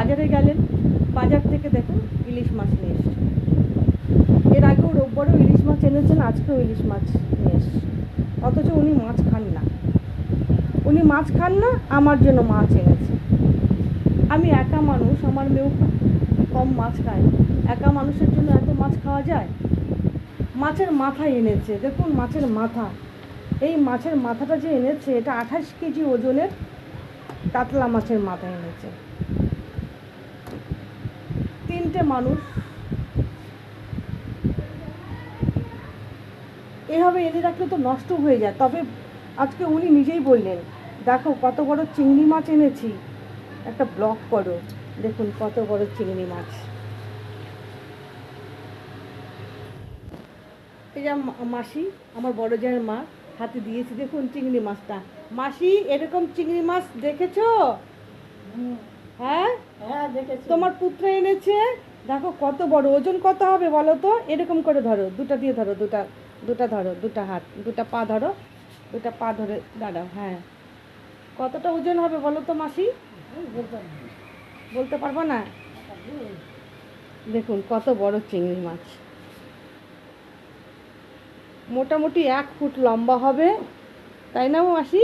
বাজারে গেলেন, বাজার থেকে দেখুন ইলিশ মাছ নিয়ে এসছে। এর আগেও রোববারও ইলিশ মাছ এনেছেন, আজকেও ইলিশ মাছ নিয়ে এসছে। অথচ উনি মাছ খান না, উনি মাছ খান না, আমার জন্য মাছ এনেছে। আমি একা মানুষ, আমার মেয়েও কম মাছ খায়, একা মানুষের জন্য এত মাছ খাওয়া যায়? মাছের মাথা এনেছে, দেখুন মাছের মাথা। এই মাছের মাথাটা যে এনেছে, এটা 28 কেজি ওজনের কাতলা মাছের মাথা এনেছে। 3টে মানুষ এভাবে এনে রাখলে তো নষ্ট হয়ে যায়। তবে আজকে উনি নিজেই বললেন, দেখো কত বড় চিংড়ি মাছ এনেছি, একটা ব্লগ করো। দেখুন কত বড় চিংড়ি মাছ। এই যে মাসি, আমার বড় জায়ের মা হাতে দিয়েছি, দেখুন চিংড়ি মাছটা। মাসি, এরকম চিংড়ি মাছ দেখেছো? হ্যাঁ হ্যাঁ দেখেছি। তোমার পুত্র এনেছে, দেখো কত বড়। ওজন কত হবে বলো তো? এরকম করে ধরো, দুটা দিয়ে ধরো, দুটা দুটা ধরো, দুটা হাত, দুটা পা ধরো, দুটা পা ধরে দাঁড়াও। হ্যাঁ, কতটা ওজন হবে বলো তো মাসি? বলতে পারবো না? দেখুন কত বড় চিংড়ি মাছ, মোটামুটি 1 ফুট লম্বা হবে, তাই না মাসি?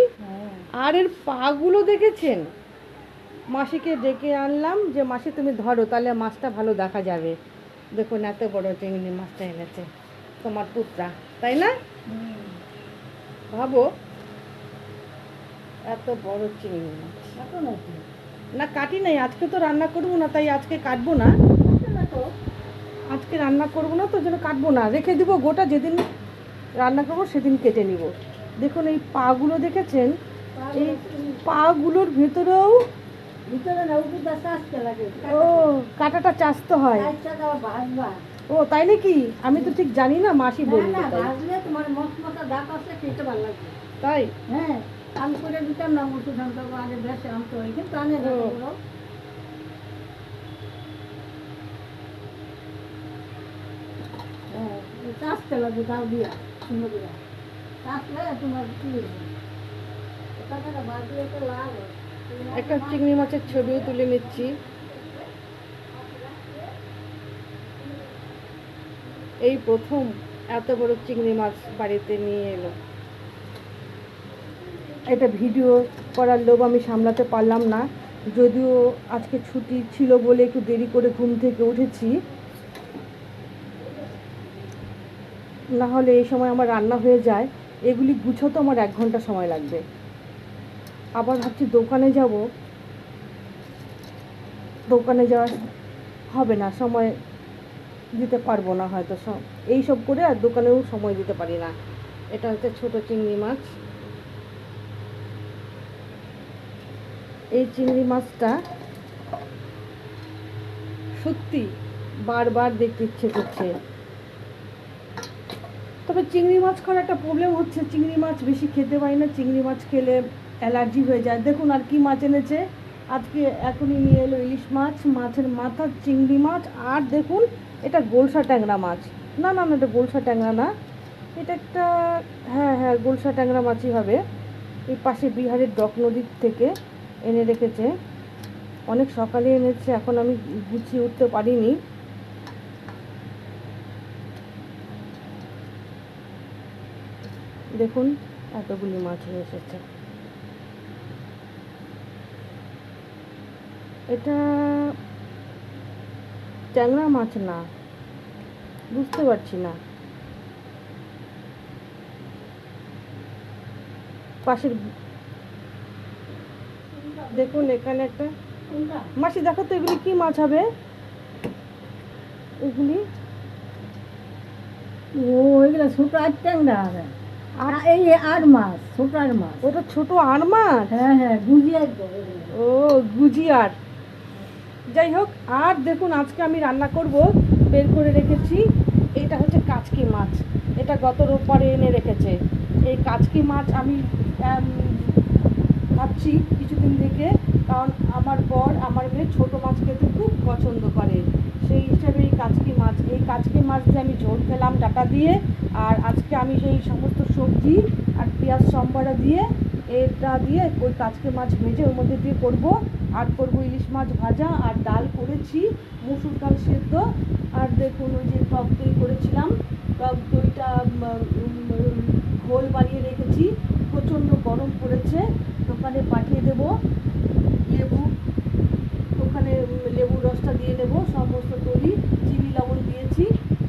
আর এর পাগুলো দেখেছেন? মাসিকে ডেকে আনলাম যে মাসি তুমি ধরো, তাহলে মাছটা ভালো দেখা যাবে। দেখুন এত বড় চিংড়ি মাছটা এনেছে তোমার পুত্রা, তাই না? ভাবো, এত বড় চিংড়ি মাছ। না কাটি নাই, আজকে তো রান্না করবো না, তাই আজকে কাটবো না। আজকে রান্না করবো না তো জন্য কাটবো না, রেখে দিব, গোটা যেদিন রান্না করবো সেদিন কেটে নিব। দেখুন এই পাগুলো দেখেছেন? এই পাগুলোর ভেতরেও ও কাঁটাটা চাচতে হয়। ও তাই নাকি? আমি তো ঠিক জানি না, মাসি বলল তাই। হ্যাঁ, আমি করে দিতাম না, মুসুর ধান তো আগে বেশি আনতো, কিন্তু আনে না ওগুলো। হ্যাঁ, চাষতে লাগবে, তাও দিয়া সুন্দর করে চাষলে তোমার কি লাভ। একটা চিংড়ি মাছের ছবিও তুলে নিচ্ছি। এই প্রথম এত বড় চিংড়ি মাছ বাড়িতে নিয়ে এলো। এটা ভিডিও করার লোভ আমি সামলাতে পারলাম না, যদিও আজকে ছুটি ছিল বলে একটু দেরি করে ঘুম থেকে উঠেছি, না হলে এই সময় আমার রান্না হয়ে যায়। এগুলি গুছোতে আমার 1 ঘন্টা সময় লাগবে। আবার ভাবছি দোকানে যাব, দোকানে যাওয়া হবে না, সময় দিতে পারবো না হয়তো, এই সব করে আর দোকানেও সময় দিতে পারি না। এটা হচ্ছে ছোট চিংড়ি মাছ। এই চিংড়ি মাছটা সত্যি বারবার দেখতে ইচ্ছে করছে। তবে চিংড়ি মাছ খাওয়ার একটা প্রবলেম হচ্ছে, চিংড়ি মাছ বেশি খেতে পারি না, চিংড়ি মাছ খেলে অ্যালার্জি হয়ে যায়। দেখুন আর কি মাছ এনেছে আজকে, এখনই নিয়ে এলো ইলিশ মাছ, মাছের মাথা, চিংড়ি মাছ, আর দেখুন এটা গোলসা ট্যাংরা মাছ। না না না, এটা গোলসা ট্যাংরা না, এটা একটা, হ্যাঁ হ্যাঁ গোলসা ট্যাংরা মাছই হবে। এই পাশে বিহারের ডক নদীর থেকে এনে রেখেছে, অনেক সকালে এনেছে, এখন আমি গুছিয়ে উঠতে পারিনি। দেখুন এতগুলি মাছ নিয়ে এসেছে। এটা ট্যাংরা মাছ না, বুঝতে পারছি না। পাশের দেখুন এখানে একটা, মাসি দেখো তো এগুলি কি মাছ হবে? এগুলি ও এগুলো ছোট আর ট্যাংরা হবে, আর এই আর মাছ, ছোট আর মাছ। ওটা ছোট আর মাছ। হ্যাঁ হ্যাঁ, গুজিয়া। ও গুজিয়ার। যাই হোক, আর দেখুন আজকে আমি রান্না করব, বের করে রেখেছি। এটা হচ্ছে কাচকি মাছ, এটা গত রোববারে এনে রেখেছে। এই কাচকি মাছ আমি ভাবছি কিছুদিন থেকে, কারণ আমার বর আমার মেয়ে ছোটো মাছ খেতে খুব পছন্দ করে, সেই হিসাবে এই কাচকি মাছ দিয়ে আমি ঝোল খেলাম ডাটা দিয়ে। আর আজকে আমি সেই সমস্ত সবজি আর পেঁয়াজ সম্বরা দিয়ে এটা দিয়ে ওই কাচকে মাছ ভেজে ওর মধ্যে দিয়ে করবো, আর করবো ইলিশ মাছ ভাজা, আর ডাল করেছি মুসুর ডাল সেদ্ধ, আর দেখুন ওই যে টক দই করেছিলাম, টক দইটা ঘোল বানিয়ে রেখেছি, প্রচণ্ড গরম পড়েছে, দোকানে পাঠিয়ে দেবো। লেবু, ওখানে লেবুর রসটা দিয়ে নেবো, সমস্ত তরি চিনি লবণ দিয়েছি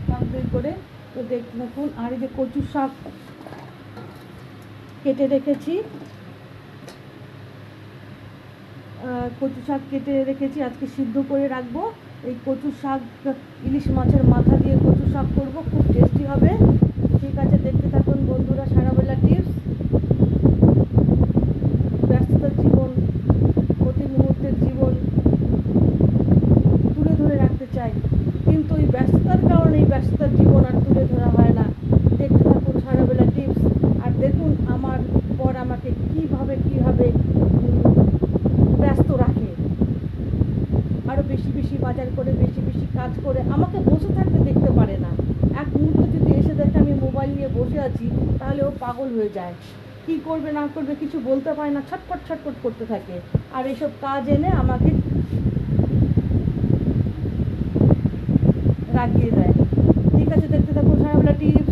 টক দই করে। তো দেখুন, আর এই যে কচু শাক কেটে রেখেছি, আজকে সিদ্ধ করে রাখবো। এই কচু শাক, ইলিশ মাছের মাথা দিয়ে কচু শাক করবো, খুব টেস্টি হবে। ঠিক আছে, দেখতে থাকুন বন্ধুরা, সারাবেলা টিপস। ব্যস্ততার জীবন, প্রতি মুহূর্তের জীবন তুলে ধরে রাখতে চাই, কিন্তু এই ব্যস্ততার কারণে এই ব্যস্ততার জীবন আর তুলে ধরা হয় না। দেখতে থাকুন সারাবেলা টিপস, আর দেখুন আমার পর আমাকে কিভাবে ব্যস্ত রাখে, আরও বেশি বেশি বাজার করে, বেশি বেশি কাজ করে, আমাকে বসে থাকতে দেখতে পারে না। এক মুহূর্ত যদি এসে দেখে আমি মোবাইল নিয়ে বসে আছি, তাহলে ও পাগল হয়ে যায়, কি করবে না করবে কিছু বলতে পারে না, ছটফট করতে থাকে, আর এসব কাজ এনে আমাকে রাগিয়ে দেয়। ঠিক আছে, দেখতে থাকুন সারাবেলা টিপস।